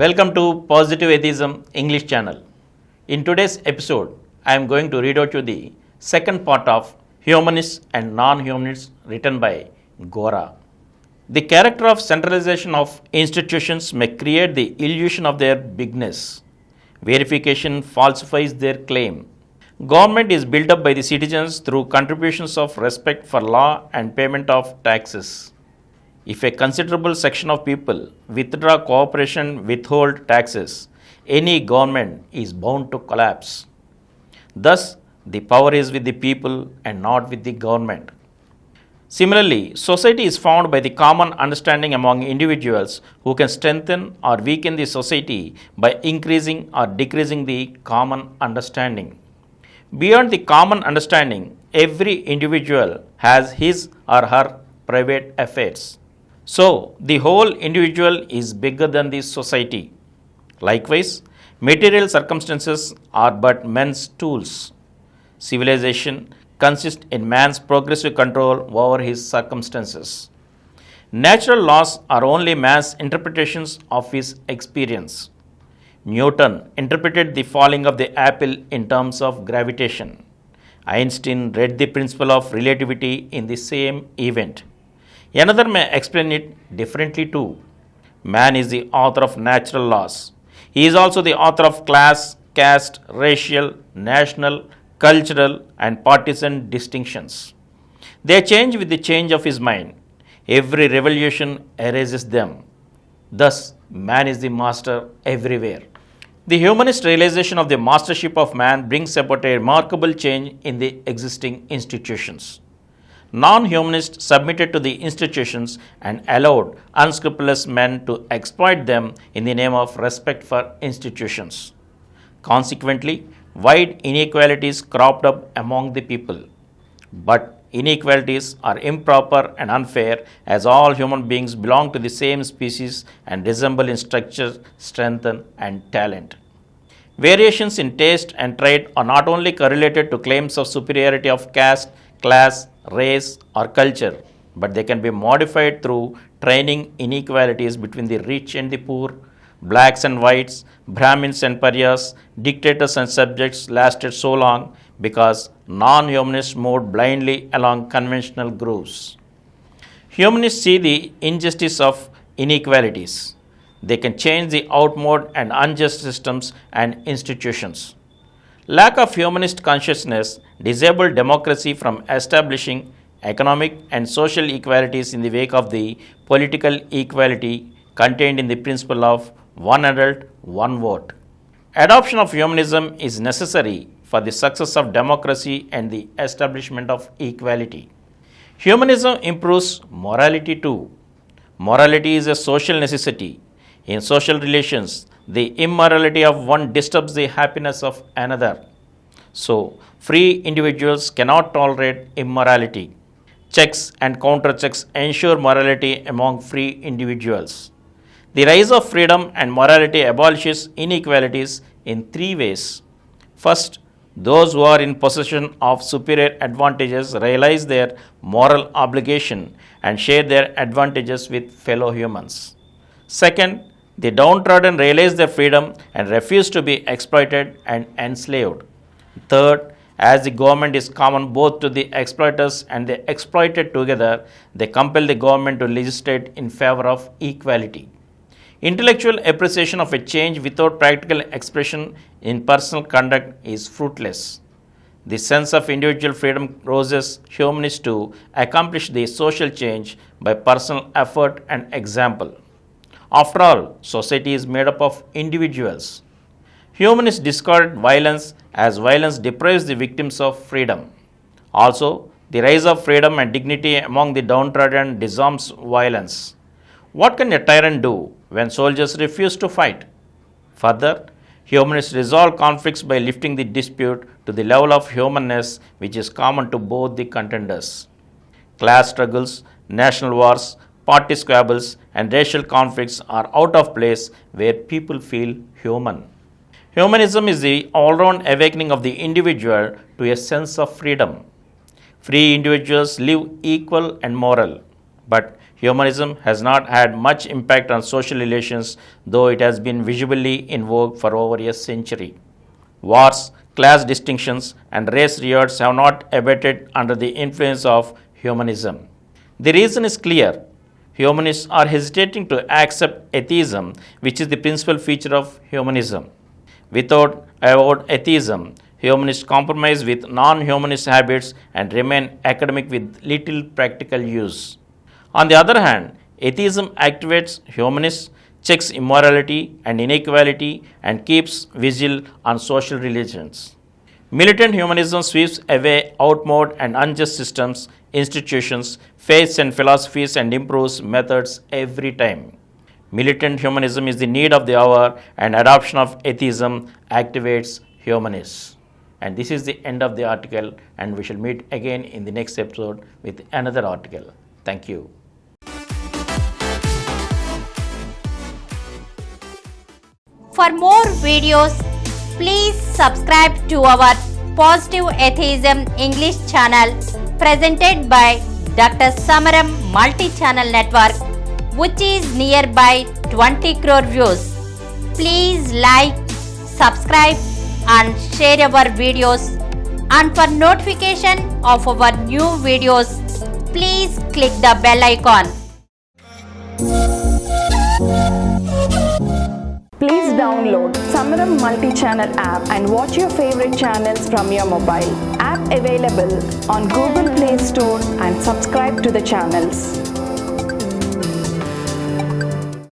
Welcome to Positive Atheism English channel. In today's episode, I am going to read out you the second part of Humanists and Non-Humanists written by Gora. The character of centralization of institutions may create the illusion of their bigness. Verification falsifies their claim. Government is built up by the citizens through contributions of respect for law and payment of taxes. If a considerable section of people withdraw cooperation, withhold taxes, any government is bound to collapse. Thus, the power is with the people and not with the government. Similarly, society is found by the common understanding among individuals who can strengthen or weaken the society by increasing or decreasing the common understanding. Beyond the common understanding, every individual has his or her private affairs. So, the whole individual is bigger than the society. Likewise, material circumstances are but men's tools. Civilization consists in man's progressive control over his circumstances. Natural laws are only man's interpretations of his experience. Newton interpreted the falling of the apple in terms of gravitation. Einstein read the principle of relativity in the same event. Another may explain it differently too. Man is the author of natural laws. He is also the author of class, caste, racial, national, cultural, and partisan distinctions. They change with the change of his mind. Every revolution erases them. Thus, man is the master everywhere. The humanist realization of the mastership of man brings about a remarkable change in the existing institutions. Non-humanists submitted to the institutions and allowed unscrupulous men to exploit them in the name of respect for institutions. Consequently, wide inequalities cropped up among the people. But inequalities are improper and unfair, as all human beings belong to the same species and resemble in structure, strength, and talent. Variations in taste and trait are not only correlated to claims of superiority of caste, class, race, or culture, but they can be modified through training. Inequalities between the rich and the poor, blacks and whites, Brahmins and Paryas, dictators and subjects lasted so long because non-humanists moved blindly along conventional grooves. Humanists see the injustice of inequalities. They can change the outmoded and unjust systems and institutions. Lack of humanist consciousness disabled democracy from establishing economic and social equalities in the wake of the political equality contained in the principle of one adult, one vote. Adoption of humanism is necessary for the success of democracy and the establishment of equality. Humanism improves morality too. Morality is a social necessity. In social relations, the immorality of one disturbs the happiness of another. So, free individuals cannot tolerate immorality. Checks and counter-checks ensure morality among free individuals. The rise of freedom and morality abolishes inequalities in three ways. First, those who are in possession of superior advantages realize their moral obligation and share their advantages with fellow humans. Second, the downtrodden realize their freedom and refuse to be exploited and enslaved. Third, as the government is common both to the exploiters and the exploited together, they compel the government to legislate in favor of equality. Intellectual appreciation of a change without practical expression in personal conduct is fruitless. The sense of individual freedom causes humanists to accomplish the social change by personal effort and example. After all, society is made up of individuals. Humanists discard violence as violence deprives the victims of freedom. Also, the rise of freedom and dignity among the downtrodden disarms violence. What can a tyrant do when soldiers refuse to fight? Further, humanists resolve conflicts by lifting the dispute to the level of humanness which is common to both the contenders. Class struggles, national wars, party squabbles, and racial conflicts are out of place where people feel human. Humanism is the all-round awakening of the individual to a sense of freedom. Free individuals live equal and moral, but humanism has not had much impact on social relations, though it has been visibly in vogue for over a century. Wars, class distinctions, and race riots have not abated under the influence of humanism. The reason is clear. Humanists are hesitating to accept atheism, which is the principal feature of humanism. Without atheism, humanists compromise with non-humanist habits and remain academic with little practical use. On the other hand, atheism activates humanists, checks immorality and inequality, and keeps vigil on social relations. Militant humanism sweeps away outmoded and unjust systems, institutions, faiths, and philosophies and improves methods every time. Militant humanism is the need of the hour, and adoption of atheism activates humanists. And this is the end of the article, and we shall meet again in the next episode with another article. Thank you. For more videos, please subscribe to our Positive Atheism English channel presented by Dr. Samaram Multi-Channel Network, which is nearby 20 crore views. Please like, subscribe and share our videos, and for notification of our new videos, please click the bell icon. Please download Samaram Multi-Channel app and watch your favorite channels from your mobile. App available on Google Play Store and subscribe to the channels.